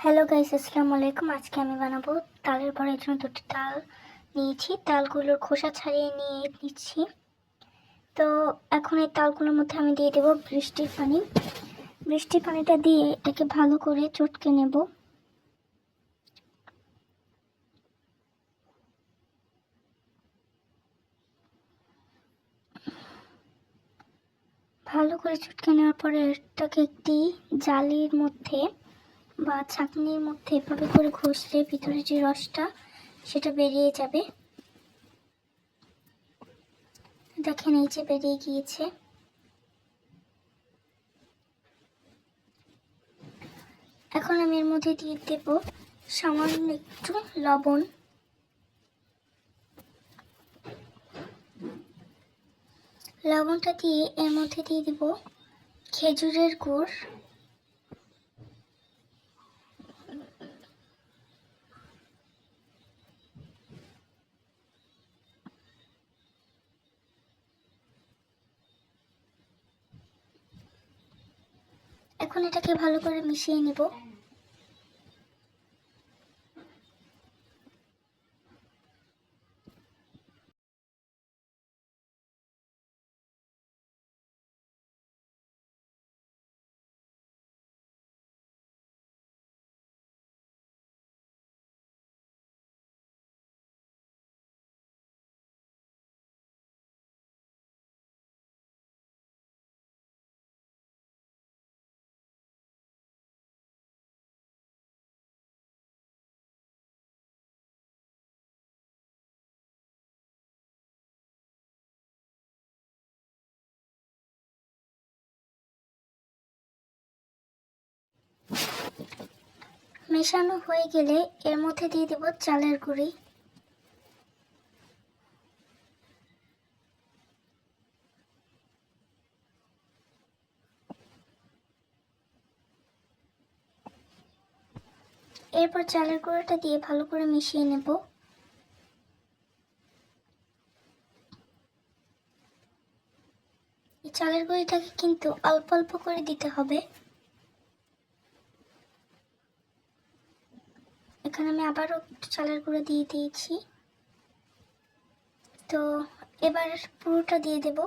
Hello guys, আসসালামু আলাইকুম। আজকে আমি বানাবো তালের বড়ার জন্য দুটো তাল নিয়েছি। তালগুলোর খোসা ছাড়িয়ে নিয়ে নিচ্ছি। তো এখন এই তালগুলোর মধ্যে আমি দিয়ে দেবো বৃষ্টির পানি। বৃষ্টির পানিটা দিয়ে এটাকে ভালো করে চটকে নেব। ভালো করে চটকে নেওয়ার পরে এটাকে একটি জালির মধ্যে বা ছাঁকনির মধ্যে এভাবে করে ঘষলে ভিতরে যে রসটা সেটা বেরিয়ে যাবে। দেখেন, এই যে বেরিয়ে গিয়েছে। এখন আমি এর মধ্যে দিয়ে দেব সামান্য একটু লবণ। লবণটা দিয়ে এর মধ্যে দিয়ে দেব খেজুরের গুড়। এখন এটাকে ভালো করে মিশিয়ে নেব। মেশানো হয়ে গেলে এর মধ্যে দিয়ে দেব চালের গুঁড়ি। এরপর চালের গুঁড়োটা দিয়ে ভালো করে মিশিয়ে নেব। এই চালের গুঁড়িটাকে কিন্তু অল্প অল্প করে দিতে হবে। এখানে আমি আবারও একটু চালের গুঁড়ো দিয়ে দিয়েছি। তো এবার পুরোটা দিয়ে দেব।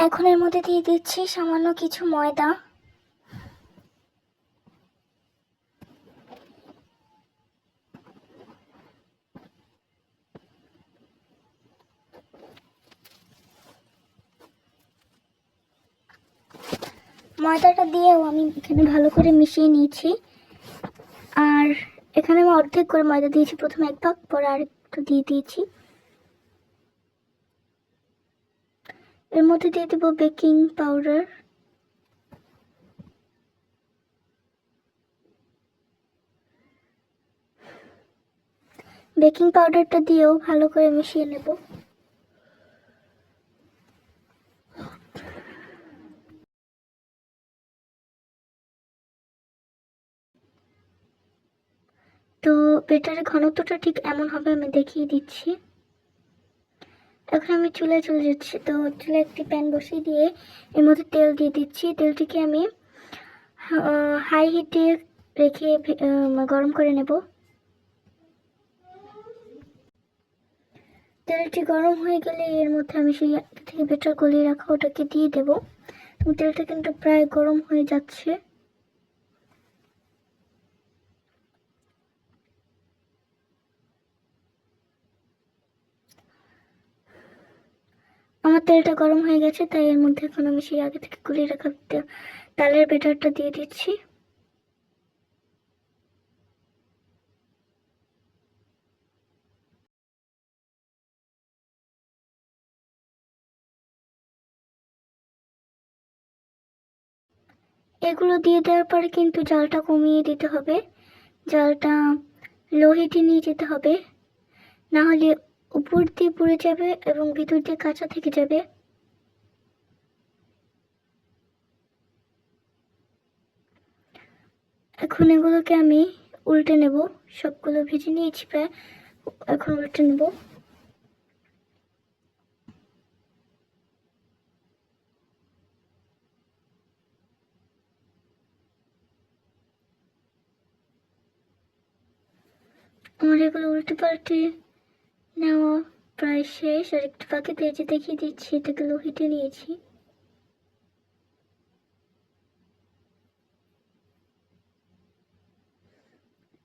এখন এর মধ্যে দিয়ে দিচ্ছি সামান্য কিছু ময়দা। ময়দাটা দিয়েও আমি এখানে ভালো করে মিশিয়ে নিয়েছি। আর এখানে আমি অর্ধেক করে ময়দা দিয়েছি, প্রথমে এক ভাগ, পরে আর একটু দিয়ে দিয়েছি। এর মধ্যে দিয়ে দেবো বেকিং পাউডার। বেকিং পাউডারটা দিয়েও ভালো করে মিশিয়ে নেব। তো বেটারের ঘনত্বটা ঠিক এমন হবে, আমি দেখিয়ে দিচ্ছি। এখন আমি চুলায় চলে যাচ্ছি। তো চুলায় একটি প্যান বসিয়ে দিয়ে এর মধ্যে তেল দিয়ে দিচ্ছি। তেলটিকে আমি হাই হিটে রেখে গরম করে নেব। তেলটি গরম হয়ে গেলে এর মধ্যে আমি সেই আগে থেকে বেটার গলিয়ে রাখা ওটাকে দিয়ে দেব। তেলটা কিন্তু প্রায় গরম হয়ে যাচ্ছে। আমার তেলটা গরম হয়ে গেছে, তাই এর মধ্যে এখন আমি সেই আগে থেকে গুলিয়ে রাখা তালের বেটারটা দিয়ে দিচ্ছি। এগুলো দিয়ে দেওয়ার পরে কিন্তু জালটা কমিয়ে দিতে হবে। জালটা লো হিটে নিয়ে যেতে হবে, না হলে উপর দিয়ে পুড়ে যাবে এবং ভিতর দিয়ে কাঁচা থেকে যাবে। এখন এগুলোকে আমি উল্টে নেব। সবগুলো ভেজে নিয়েছি প্রায়, এখন উল্টে নেব। এগুলো উল্টে পাল্টে নেওয়া প্রায় শেষ। আর একটু ফাঁকে পেঁচে দেখিয়ে দিচ্ছি, এটাকে লোহিতে নিয়েছি।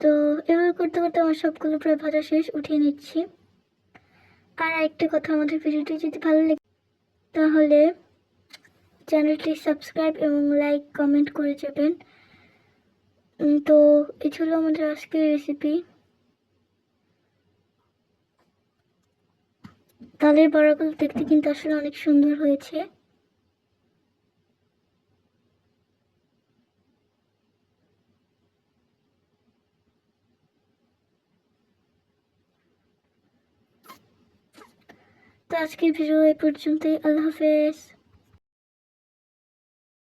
তো এভাবে করতে করতে আমার সবগুলো প্রায় ভাজা শেষ, উঠিয়ে নিচ্ছি। আর একটা কথা, আমাদের ভিডিওটি যদি ভালো লাগে তাহলে চ্যানেলটি সাবস্ক্রাইব এবং লাইক কমেন্ট করে যাবেন। তো এই ছিল আমাদের আজকের রেসিপি। তালের বড়াগুলো দেখতে কিন্তু আসলে অনেক সুন্দর হয়েছে। তো আজকের ভিডিও এই পর্যন্তই। আল্লাহ হাফেজ।